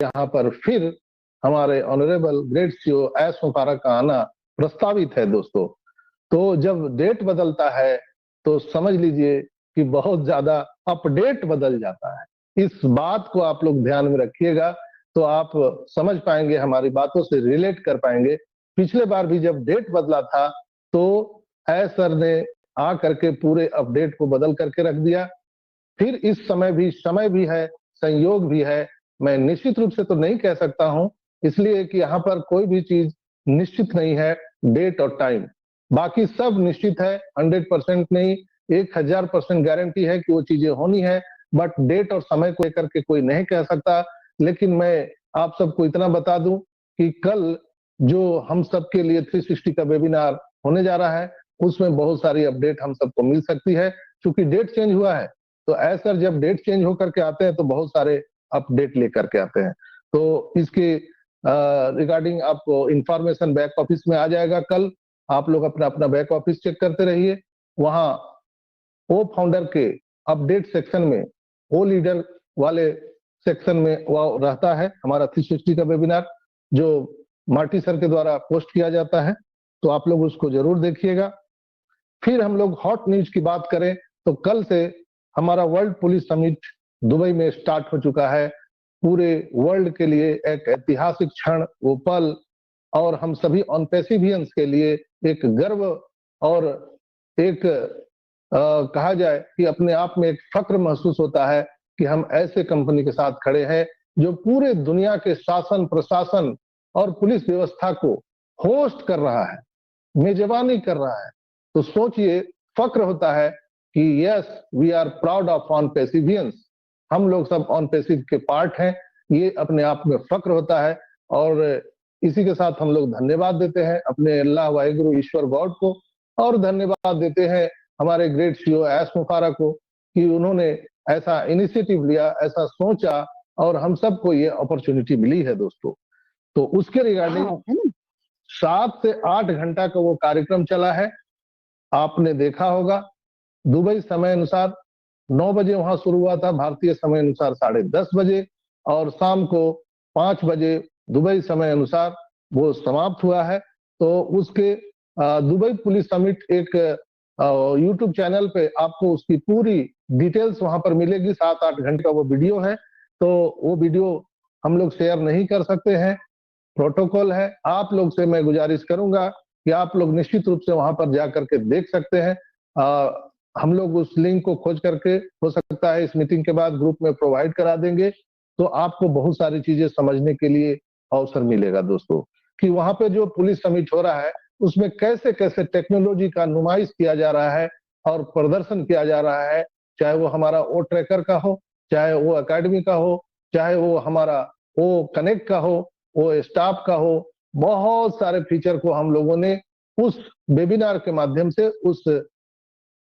यहाँ पर फिर हमारे ऑनरेबल ग्रेट सीओ एस मुबारक का आना प्रस्तावित है दोस्तों। तो जब डेट बदलता है तो समझ लीजिए कि बहुत ज्यादा अपडेट बदल जाता है। इस बात को आप लोग ध्यान में रखिएगा तो आप समझ पाएंगे, हमारी बातों से रिलेट कर पाएंगे। पिछले बार भी जब डेट बदला था तो एस सर ने आ करके पूरे अपडेट को बदल करके रख दिया। फिर इस समय भी है, संयोग भी है। मैं निश्चित रूप से तो नहीं कह सकता हूं, इसलिए कि यहाँ पर कोई भी चीज निश्चित नहीं है, डेट और टाइम। बाकी सब निश्चित है, 100% नहीं, 1000% गारंटी है कि वो चीजें होनी है। बट डेट और समय को लेकर के कोई नहीं कह सकता। लेकिन मैं आप सबको इतना बता दूं कि कल जो हम सबके लिए 360 का वेबिनार होने जा रहा है, उसमें बहुत सारी अपडेट हम सबको मिल सकती है। क्योंकि डेट चेंज हुआ है तो ऐसा जब डेट चेंज होकर के आते हैं तो बहुत सारे अपडेट लेकर के आते हैं। तो इसके रिगार्डिंग आपको इंफॉर्मेशन बैक ऑफिस में आ जाएगा। कल आप लोग अपना अपना बैक ऑफिस चेक करते रहिए। वहां ओ फाउंडर के अपडेट सेक्शन में, ओ लीडर वाले सेक्शन में वो रहता है हमारा 360 का वेबिनार, जो मार्टी सर के द्वारा पोस्ट किया जाता है। तो आप लोग उसको जरूर देखिएगा। फिर हम लोग हॉट न्यूज की बात करें तो कल से हमारा वर्ल्ड पुलिस समिट दुबई में स्टार्ट हो चुका है। पूरे वर्ल्ड के लिए एक ऐतिहासिक क्षण, वो पल, और हम सभी ऑनपेसिवियंस के लिए एक गर्व और एक कहा जाए कि अपने आप में एक फक्र महसूस होता है कि हम ऐसे कंपनी के साथ खड़े हैं जो पूरे दुनिया के शासन, प्रशासन और पुलिस व्यवस्था को होस्ट कर रहा है, मेजबानी कर रहा है। तो सोचिए, फक्र होता है कि yes, we are proud of ऑनपेसिवियंस। हम लोग सब ऑनपेसिव के पार्ट हैं, ये अपने आप में फक्र होता है। और इसी के साथ हम लोग धन्यवाद देते हैं अपने अल्लाह वाहिगुरु ईश्वर गॉड को, और धन्यवाद देते हैं हमारे ग्रेट सीओ एस मुबारक को कि उन्होंने ऐसा इनिशिएटिव लिया, ऐसा सोचा और हम सबको ये अपॉर्चुनिटी मिली है दोस्तों। तो उसके रिगार्डिंग 7 से 8 घंटा का वो कार्यक्रम चला है। आपने देखा होगा, दुबई समय अनुसार 9 बजे वहां शुरू हुआ था, भारतीय समय अनुसार 10:30 बजे, और शाम को 5 बजे दुबई समय अनुसार वो समाप्त हुआ है। तो उसके दुबई पुलिस समिट एक यूट्यूब चैनल पे आपको उसकी पूरी डिटेल्स वहां पर मिलेगी। 7-8 घंटे का वो वीडियो है। तो वो वीडियो हम लोग शेयर नहीं कर सकते हैं, प्रोटोकॉल है। आप लोग से मैं गुजारिश करूंगा कि आप लोग निश्चित रूप से वहां पर जा करके देख सकते हैं। हम लोग उस लिंक को खोज करके, हो सकता है इस मीटिंग के बाद ग्रुप में प्रोवाइड करा देंगे, तो आपको बहुत सारी चीजें समझने के लिए अवसर मिलेगा दोस्तों, कि वहां पे जो पुलिस समिट हो रहा है उसमें कैसे कैसे टेक्नोलॉजी का नुमाइश किया जा रहा है और प्रदर्शन किया जा रहा है। चाहे वो हमारा ओ ट्रैकर का हो, चाहे वो अकेडमी का हो, चाहे वो हमारा ओ कनेक्ट का हो, वो स्टाफ का हो, बहुत सारे फीचर को हम लोगों ने उस वेबिनार के माध्यम से, उस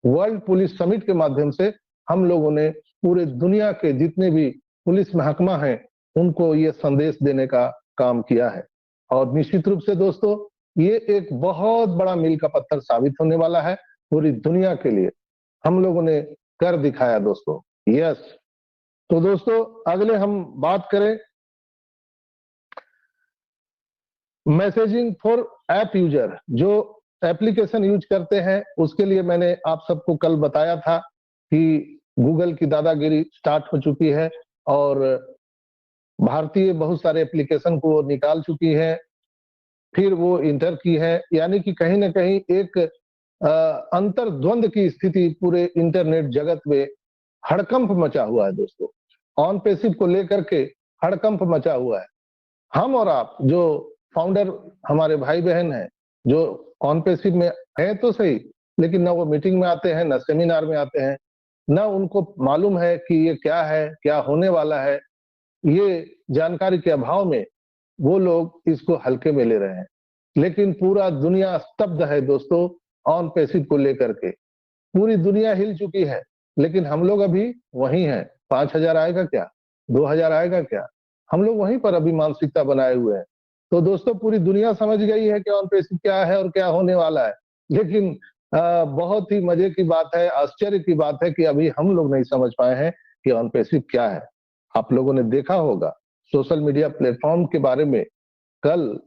वर्ल्ड पुलिस समिट के माध्यम से हम लोगों ने पूरे दुनिया के जितने भी पुलिस महकमा हैं उनको ये संदेश देने का काम किया है। और निश्चित रूप से दोस्तों, ये एक बहुत बड़ा मील का पत्थर साबित होने वाला है पूरी दुनिया के लिए। हम लोगों ने कर दिखाया दोस्तों, यस। तो दोस्तों, अगले हम बात करें मैसेजिंग फॉर ऐप यूजर। जो एप्लीकेशन यूज करते हैं उसके लिए मैंने आप सबको कल बताया था कि गूगल की दादागिरी स्टार्ट हो चुकी है और भारतीय बहुत सारे एप्लीकेशन को वो निकाल चुकी है, फिर वो इंटर की है। यानी कि कहीं ना कहीं एक अंतर्द्वंद की स्थिति पूरे इंटरनेट जगत में हड़कंप मचा हुआ है दोस्तों। ऑन पेसिव को लेकर के हड़कंप मचा हुआ है। हम और आप जो फाउंडर हमारे भाई बहन हैं, जो ऑन पेसिव में है तो सही, लेकिन ना वो मीटिंग में आते हैं, ना सेमिनार में आते हैं, ना उनको मालूम है कि ये क्या है, क्या होने वाला है। ये जानकारी के अभाव में वो लोग इसको हल्के में ले रहे हैं। लेकिन पूरा दुनिया स्तब्ध है दोस्तों ऑन पेसिव को लेकर के। पूरी दुनिया हिल चुकी है, लेकिन हम लोग अभी वहीं हैं। 5000 आएगा क्या, 2000 आएगा क्या, हम लोग वहीं पर अभी मानसिकता बनाए हुए हैं। तो दोस्तों पूरी दुनिया समझ गई है कि ऑन पैसिव क्या है और क्या होने वाला है। लेकिन बहुत ही मजे की बात है, आश्चर्य की बात है कि अभी हम लोग नहीं समझ पाए हैं कि ऑन पैसिव क्या है। आप लोगों ने देखा होगा सोशल मीडिया प्लेटफॉर्म के बारे में, कल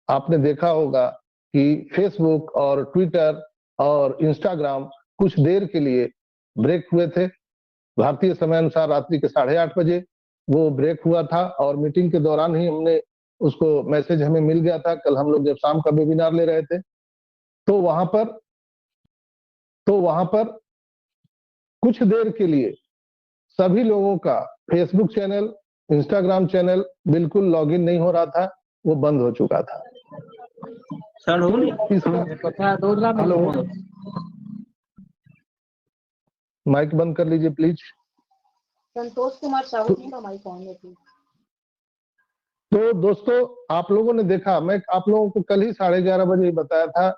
आपने देखा होगा कि फेसबुक और ट्विटर और इंस्टाग्राम कुछ देर के लिए ब्रेक हुए थे। भारतीय समय अनुसार रात्रि के 8:30 बजे वो ब्रेक हुआ था और मीटिंग के दौरान ही हमने उसको मैसेज हमें मिल गया था। कल हम लोग जब शाम का वेबिनार ले रहे थे तो वहां पर कुछ देर के लिए सभी लोगों का फेसबुक चैनल, इंस्टाग्राम चैनल बिल्कुल लॉगिन नहीं हो रहा था, वो बंद हो चुका था। हेलो, माइक बंद कर लीजिए प्लीज। संतोष कुमार साहू जी का माइक ऑन है प्लीज। तो दोस्तों आप लोगों ने देखा, मैं आप लोगों को कल ही 11:30 बजे बताया था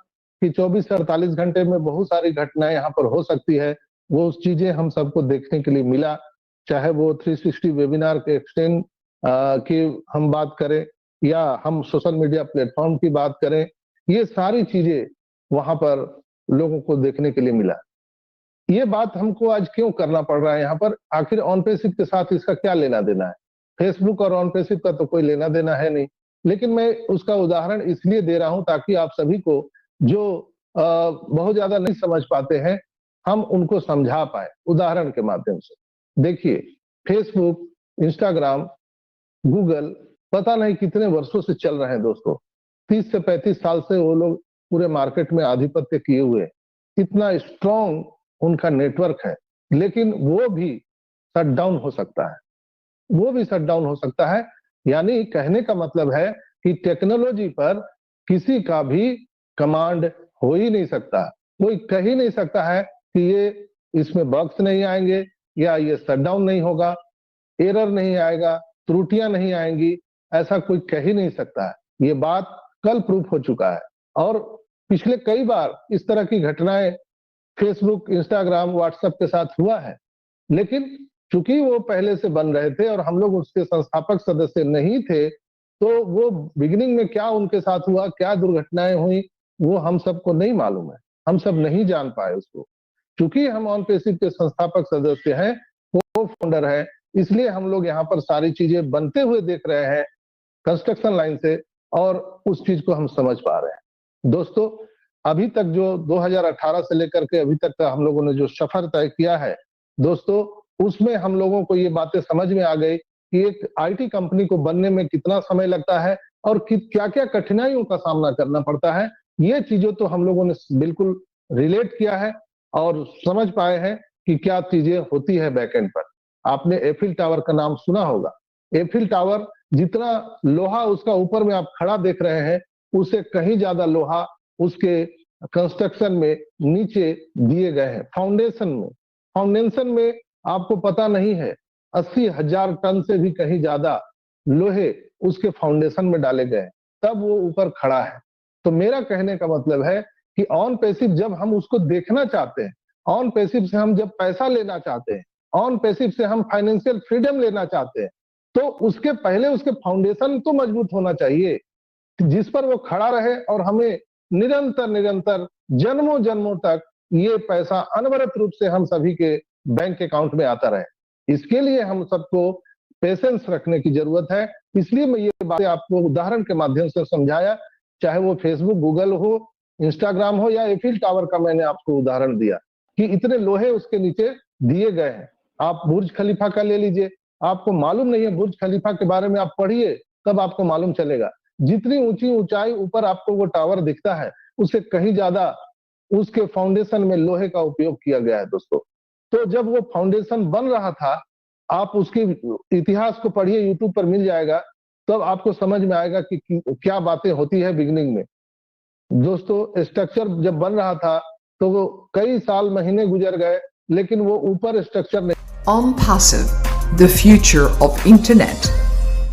कि 24 से 48 घंटे में बहुत सारी घटनाएं यहाँ पर हो सकती है। वो चीजें हम सबको देखने के लिए मिला, चाहे वो 360 वेबिनार के एक्सटेंड की हम बात करें या हम सोशल मीडिया प्लेटफॉर्म की बात करें, ये सारी चीजें वहां पर लोगों को देखने के लिए मिला। ये बात हमको आज क्यों करना पड़ रहा है यहाँ पर? आखिर ऑन पैसिव के साथ इसका क्या लेना देना है? फेसबुक और ऑन पैसिव का तो कोई लेना देना है नहीं, लेकिन मैं उसका उदाहरण इसलिए दे रहा हूं ताकि आप सभी को जो बहुत ज्यादा नहीं समझ पाते हैं, हम उनको समझा पाए उदाहरण के माध्यम से। देखिए, फेसबुक, इंस्टाग्राम, गूगल पता नहीं कितने वर्षों से चल रहे हैं दोस्तों। 30 से 35 साल से वो लोग पूरे मार्केट में आधिपत्य किए हुए, इतना स्ट्रॉन्ग उनका नेटवर्क है, लेकिन वो भी शट डाउन हो सकता है, वो भी शट डाउन हो सकता है। यानी कहने का मतलब है कि टेक्नोलॉजी पर किसी का भी कमांड हो ही नहीं सकता। कोई कह ही नहीं सकता है कि ये इसमें बग्स नहीं आएंगे या ये शट डाउन नहीं होगा, एरर नहीं आएगा, त्रुटियां नहीं आएंगी, ऐसा कोई कह ही नहीं सकता है। ये बात कल प्रूफ हो चुका है और पिछले कई बार इस तरह की घटनाएं फेसबुक, इंस्टाग्राम, व्हाट्सएप के साथ हुआ है। लेकिन चूंकि वो पहले से बन रहे थे और हम लोग उसके संस्थापक सदस्य नहीं थे, तो वो बिगिनिंग में क्या उनके साथ हुआ, क्या दुर्घटनाएं हुई, वो हम सबको नहीं मालूम है, हम सब नहीं जान पाए उसको। चूंकि हम ऑन पैसिव के संस्थापक सदस्य हैं, वो फाउंडर है, इसलिए हम लोग यहाँ पर सारी चीजें बनते हुए देख रहे हैं कंस्ट्रक्शन लाइन से, और उस चीज को हम समझ पा रहे हैं। दोस्तों, अभी तक जो 2018 से लेकर के अभी तक का हम लोगों ने जो सफर तय किया है दोस्तों, उसमें हम लोगों को ये बातें समझ में आ गई कि एक आईटी कंपनी को बनने में कितना समय लगता है और क्या क्या कठिनाइयों का सामना करना पड़ता है। ये चीजों तो हम लोगों ने बिल्कुल रिलेट किया है और समझ पाए हैं कि क्या चीजें होती है बैकएंड पर। आपने एफिल टावर का नाम सुना होगा। एफिल टावर जितना लोहा उसका ऊपर में आप खड़ा देख रहे हैं, उससे कहीं ज्यादा लोहा उसके कंस्ट्रक्शन में नीचे दिए गए हैं। फाउंडेशन में आपको पता नहीं है 80,000 टन से भी कहीं ज्यादा लोहे उसके फाउंडेशन में डाले गए, तब वो ऊपर खड़ा है। तो मेरा कहने का मतलब है कि ऑन पैसिव जब हम उसको देखना चाहते हैं, ऑन पैसिव से हम जब पैसा लेना चाहते हैं, ऑन पैसिव से हम फाइनेंशियल फ्रीडम लेना चाहते हैं, तो उसके पहले उसके फाउंडेशन तो मजबूत होना चाहिए जिस पर वो खड़ा रहे और हमें निरंतर जन्मों जन्मों तक ये पैसा अनवरत रूप से हम सभी के बैंक अकाउंट में आता रहे। इसके लिए हम सबको पेशेंस रखने की जरूरत है। इसलिए मैं ये बातें आपको उदाहरण के माध्यम से समझाया, चाहे वो फेसबुक, गूगल हो, इंस्टाग्राम हो या एफिल टावर का मैंने आपको उदाहरण दिया कि इतने लोहे उसके नीचे दिए गए हैं। आप बुर्ज खलीफा का ले लीजिए, आपको मालूम नहीं है बुर्ज खलीफा के बारे में, आप पढ़िए तब आपको मालूम चलेगा। जितनी ऊंचाई ऊपर आपको वो टावर दिखता है, उससे कहीं ज्यादा उसके फाउंडेशन में लोहे का उपयोग किया गया है दोस्तों। तो जब वो फाउंडेशन बन रहा था, आप उसके इतिहास को पढ़िए, यूट्यूब पर मिल जाएगा, तब आपको समझ में आएगा कि क्या बातें होती है बिगिनिंग में। दोस्तों, स्ट्रक्चर जब बन रहा था तो वो कई साल, महीने गुजर गए, लेकिन वो ऊपर स्ट्रक्चर नहीं। OnPassive, the future of internet.